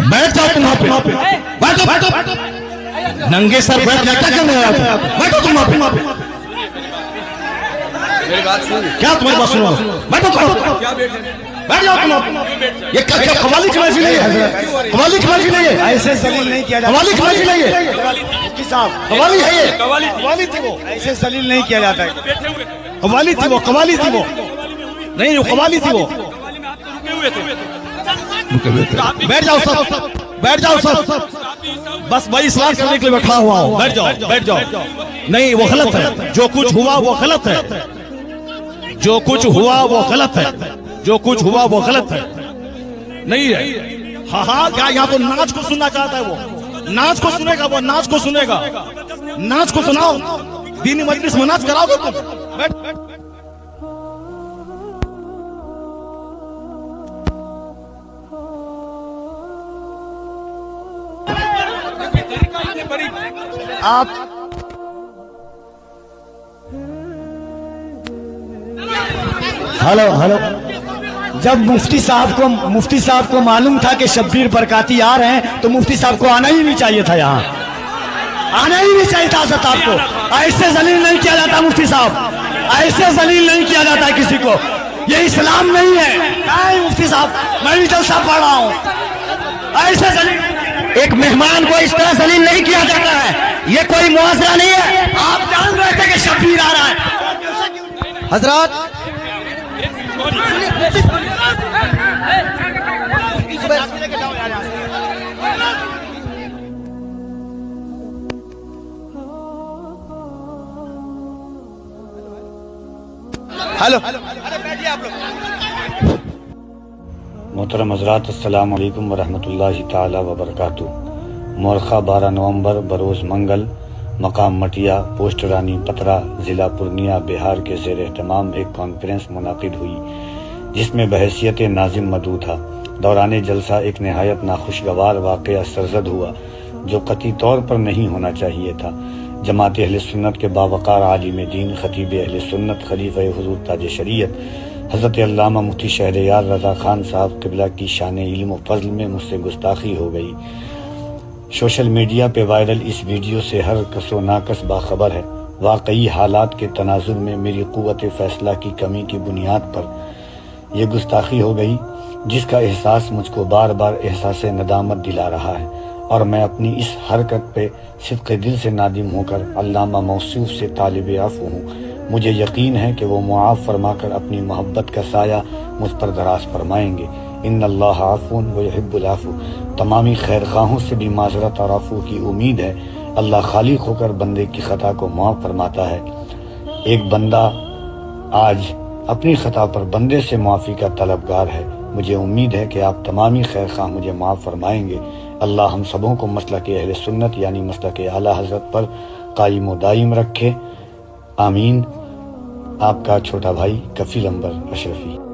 बैठ जाओ तुम वहां पे, बैठो बैठो, नंगे सर बैठ जा, क्या करने आए हो? बैठो तुम वहां पे, मेरी बात सुन। क्या तुम्हारी बात सुनो? बैठो तुम, बैठ जाओ तुम। ये क्या कवाली की महफिल है? कवाली की महफिल है? ऐसे जलील नहीं किया जाता। कवाली की महफिल है? मुफ्ती साहब कवाली है ये? कवाली थी वो, ऐसे जलील नहीं किया जाता है। कवाली थी वो, कवाली थी वो, नहीं वो कवाली थी वो। बैठ जाओ सब, बैठ जाओ सब, बस वही इस्लाह करने के लिए बैठा हुआ हूं। बैठ जाओ, बैठ जाओ। नहीं वो गलत है, जो कुछ हुआ वो गलत है, जो कुछ हुआ वो गलत है, जो कुछ हुआ वो गलत है, नहीं है। हाँ हाँ, क्या यहाँ तो नाच को सुनना चाहता है वो? नाच को सुनेगा वो, नाच को सुनेगा, नाच को सुनाओ। दीनी मजलिस में नाच कराओगे तुम? बैठ, बैठ। आप हेलो हेलो, जब मुफ्ती साहब को मालूम था कि शब्बीर बरकाती आ रहे हैं तो मुफ्ती साहब को आना ही नहीं चाहिए था, यहाँ आना ही नहीं चाहिए था। हज़रत आपको ऐसे जलील नहीं किया जाता मुफ्ती साहब, ऐसे जलील नहीं किया जाता किसी को, ये इस्लाम नहीं है। नहीं मुफ्ती साहब, मैं भी जलसा पढ़ रहा हूँ, ऐसे जलील एक मेहमान को इस तरह जलील नहीं किया जाता है, ये कोई मुआवजा नहीं है। आप जान रहे थे कि शब्बीर आ रहा है। हजरत हेलो मोहतरम हज़रात, अस्सलाम वालेकुम वरहमतुल्लाहि ताला वबरकातुहू। मोरखा 12 नवंबर बरोज़ मंगल, मकाम मटिया, पोस्ट रानी पतरा, ज़िला पूर्णिया, बिहार के ज़ेर एहतमाम एक कॉन्फ्रेंस मुनाकिद हुई जिसमें बहैसियत नाज़िम मदऊ था। दौरान जलसा एक नहायत नाखुशगवार वाक़या सरज़द हुआ जो कतई तौर पर नहीं होना चाहिए था। जमात अहले सुन्नत के बावक़ार आलिम दीन, खतीब अहले सुन्नत, खलीफ़ा हुज़ूर ताज शरीयत हज़रत अल्लामा मुफ्ती शहरयार रज़ा खान साहब क़िबला की शान इल्म व फ़ज़्ल में मुझसे गुस्ताखी हो गई। सोशल मीडिया पे वायरल इस वीडियो से हर कसो नाकस बाखबर है। वाकई हालात के तनाजुर में मेरी क़ुव्वत फ़ैसला की कमी की बुनियाद पर यह गुस्ताखी हो गई, जिसका एहसास मुझको बार बार एहसास नदामत दिला रहा है, और मैं अपनी इस हरकत पे सिद्क़े दिल से नादिम होकर अल्लामा मौसूफ से तालिब अफ़्व हूँ। मुझे यकीन है कि वो मुआफ़ फरमाकर अपनी मोहब्बत का साया मुझ पर दराज फरमाएंगे। इन्नल्लाह आफ़ून व युहिब्बुल आफ़ू। तमामी खैरख़ाहों से भी माज़रत और आफ़ू की उम्मीद है। अल्लाह खालिक होकर बंदे की ख़ता को मुआफ़ फरमाता है। एक बंदा आज अपनी ख़ता पर बंदे से मुआफ़ी का तलबगार है। मुझे उम्मीद है कि आप तमामी खैरख़ाह मुझे माफ़ फरमाएंगे। अल्लाह हम सबों को मसलक अहले सुन्नत यानी मसलक आला हज़रत पर कायम व दायम रखे। आमीन। आपका छोटा भाई कफ़ील अंबर अशरफी।